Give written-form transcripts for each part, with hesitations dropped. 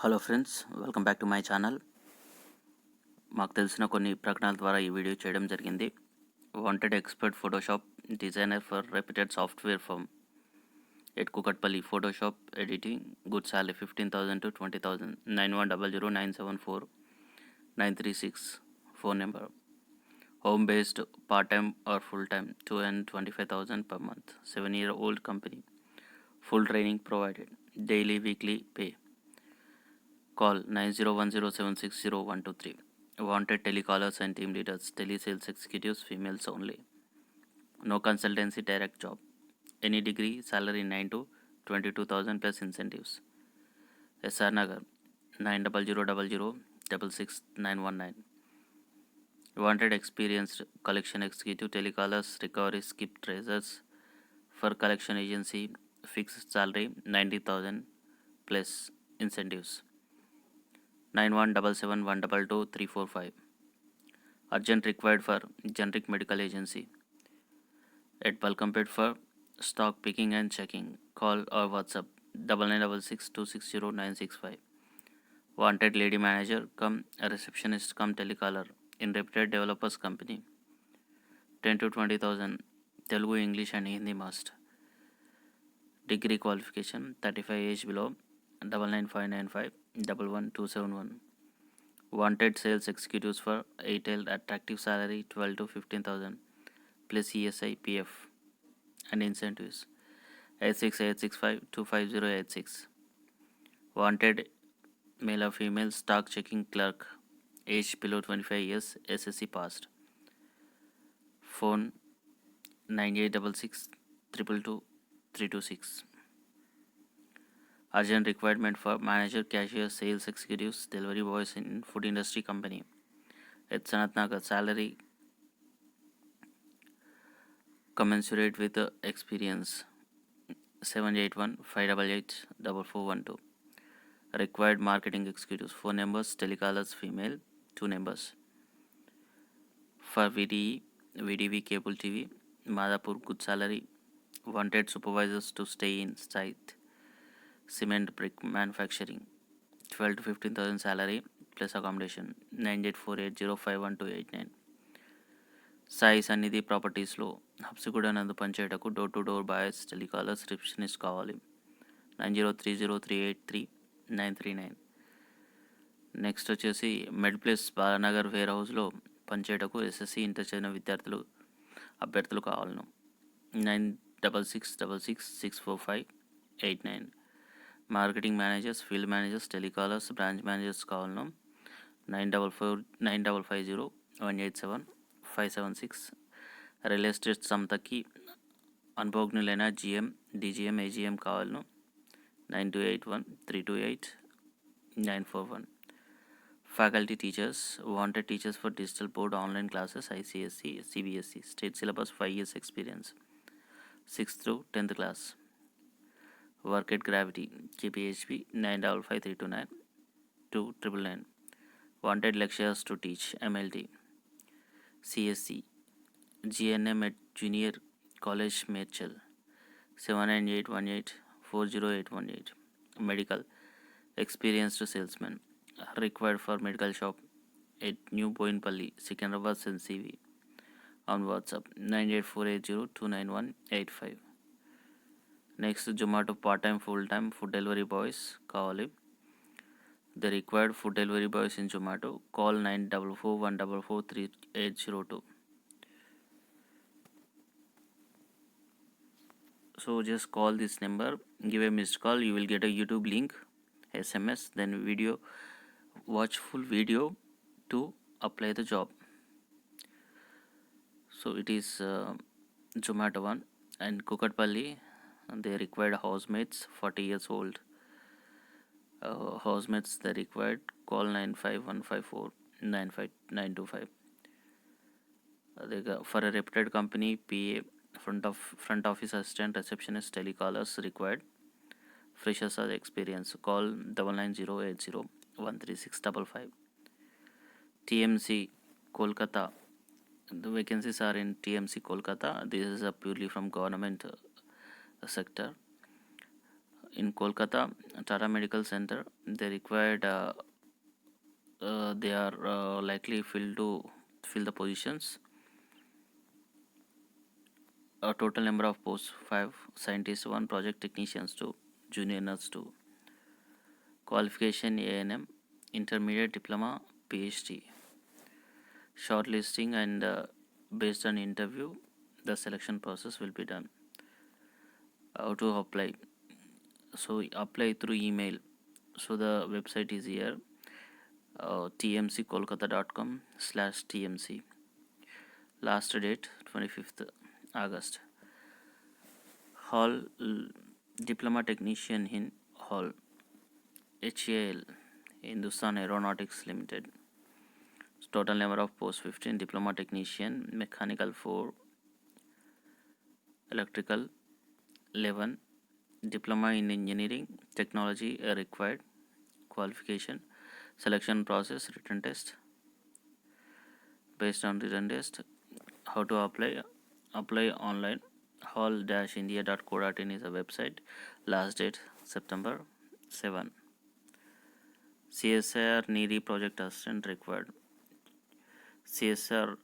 Hello friends, welcome back to my channel. మాకు తెలిసిన కొన్ని ప్రకటనల ద్వారా ఈ వీడియో చేయడం జరిగింది. Wanted expert Photoshop designer for reputed software firm at Kukatpally. Photoshop editing, good salary 15,000 to 20,000. 9100974936. Phone number. Home based, part time or full time, 2 and 25,000 per month. 7-year-old company. Full training provided. Daily, weekly pay. Call 9010760123. Wanted telecallers and team leaders, telesales executives, females only. No consultancy, direct job. Any degree, salary 9 to 22,000 plus incentives. SR Nagar 9000066919. Wanted experienced collection executive, telecallers, recovery, skip tracers for collection agency. Fixed salary 90,000 plus incentives. 9177122345. Urgent required for generic medical agency at Balkampet for stock picking and checking. Call or WhatsApp 9966260965. Wanted lady manager come receptionist come telecaller in reputed developers company. 10 to 20,000. Telugu, English and Hindi must. Degree qualification 35 age below. 99595 Wanted sales executives for Airtel, attractive salary 12 to 15,000 plus ESI, PF and incentives. 8686525086. Wanted male or female stock checking clerk, age below 25 years, SSC passed. Phone 9866 Urgent requirement for manager, cashier, sales executives, delivery boys in food industry company at Sanat Nagar. Salary commensurate with the experience. 781-588-4412. Required marketing executives. 4 numbers. Telecallers female 2 numbers. For VDV cable TV, Madhapur, good salary. Wanted supervisors to stay in site. Cement brick manufacturing 12 to 15,000 salary plus accommodation. 9848051289. Sai Sannidhi ప్రాపర్టీస్లో హబ్సిగూడ నందు పనిచేయటకు door to door boys, telecallers, receptionist కావాలి. 9030383939. Next వచ్చేసి మెడ్ plus Balanagar wear హౌస్లో పనిచేయటకు SSC inter చదివిన అభ్యర్థులు కావాలను. 9666664589. Marketing managers, field managers, telecallers, branch managers కావాలను. 944950187576. రియల్ ఎస్టేట్ సంతకి అనుభవజ్ఞులైన జిఎం, డిజిఎం, ఏజిఎం కావాలను. 9281328941. Faculty teachers, wanted teachers for digital board, online classes, ICSE, CBSE, state syllabus, 5 years experience, 6th through 10th class. Work at Gravity, KPHP 955329-2999. Wanted lecturers to teach MLT, CSC, GNM at Junior College, Merchel. 7981840818. Medical experienced salesman required for medical shop at New Boinpalli, Secunderabad, CV. On WhatsApp 9848029185. Next, Zomato part-time, full-time food delivery boys కావాలి. The required food delivery boys in Zomato. Call 9441443802. So just call this number, give a missed call, you will get a YouTube link, SMS, then video, watch full video to apply the job. So it is Zomato one and Kukatpalli. They required housemates 40 years old. Housemates they required. Call 9515495 for a reputed company. PA, front office assistant, receptionist, telecallers required. Freshers are experience. Call 9908013655. TMC Kolkata. The vacancies are in TMC Kolkata. This is purely from government sector. in Kolkata, Tata Medical Center. They required. They are likely filled to fill the positions. A total number of posts 5 scientists, 1 project technicians, 2 junior nurse, 2 qualification A&M, intermediate diploma, PhD. Shortlisting and based on interview, the selection process will be done. How to apply? So apply through email. So the website is here, tmckolkata.com/tmc. Last date 25th August. Hall diploma technician in Hall HAL Hindustan Aeronautics Limited. Total number of posts 15. Diploma technician mechanical 4, electrical 11. Diploma in engineering technology required. Qualification, selection process, written test. Based on written test, how to apply? Apply online. hall-india.co.in is a website. Last date September 7. CSIR needy project assistant required. CSIR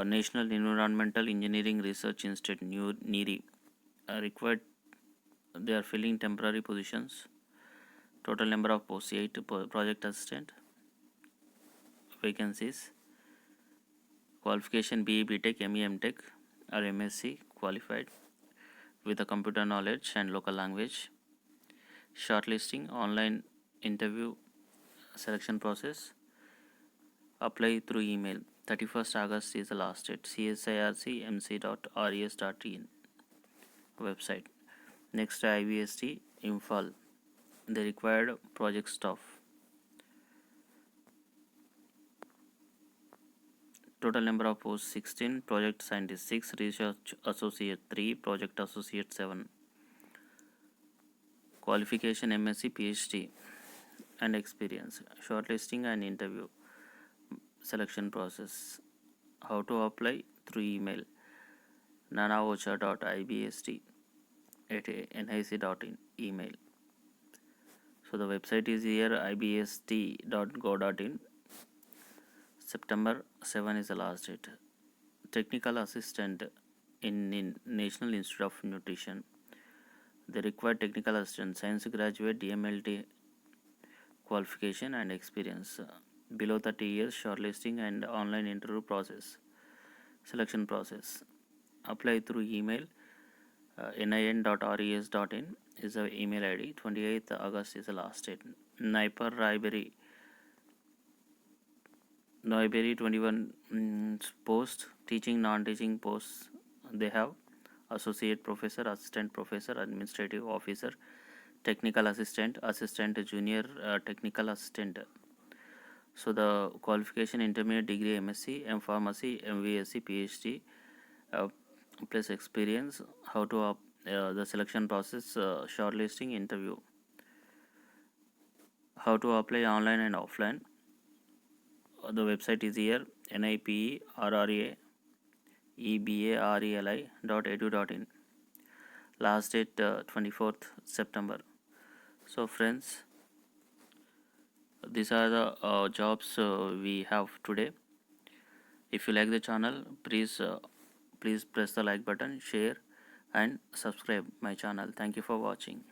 National Environmental Engineering Research Institute NEERI required. They are filling temporary positions. Total number of posts 8. Project assistant vacancies. Qualification BE, BTech, ME, MTech or MSc qualified with a computer knowledge and local language. Shortlisting, online interview, selection process. Apply through email. 31st August is the last date. csircmc.res.in website. Next, IVST Imphal. The required project staff. Total number of posts 16. Project scientist 6. Research associate 3. Project associate 7. Qualification MSc, PhD and experience. Shortlisting and interview, selection process. How to apply? Through email nanavocha.ibst@nic.in email. So the website is here, ibst.go.in. September 7 is the last date. Technical assistant in National Institute of Nutrition. They require technical assistant, science graduate, DMLT qualification and experience. Below 30 years. Shortlisting and online interview process. Selection process. Apply through email. nin.res.in is the email ID. 28th August is the last date. Naipur Raebareli 21 post, teaching, non-teaching posts. They have associate professor, assistant professor, administrative officer, technical assistant, assistant junior, technical assistant. So the qualification intermediate degree MSc, M Pharmacy, MVSc, PhD plus experience. How to the selection process, shortlisting, interview. How to apply online and offline. The website is here, niperraebareli.edu.in. Last date 24th September. So friends, these are the jobs we have today. If you like the channel, please press the like button, share and subscribe my channel. Thank you for watching.